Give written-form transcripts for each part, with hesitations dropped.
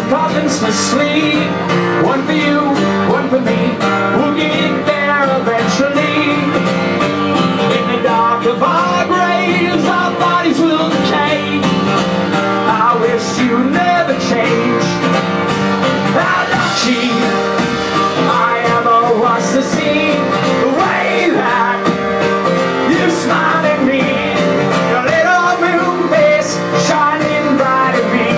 coffins for sleep. One for you, one for me. We'll get there eventually. In the dark of our graves, our bodies will decay. I wish you never changed. How lucky I am, oh, what's to see the way that you smile at me. Your little moon face shining bright at me.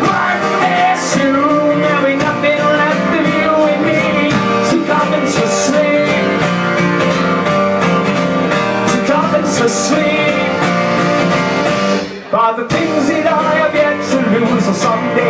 One day soon there'll be nothing left of you and me. Two coffins for sleep. Two coffins for sleep. For the things that I have yet to lose, or someday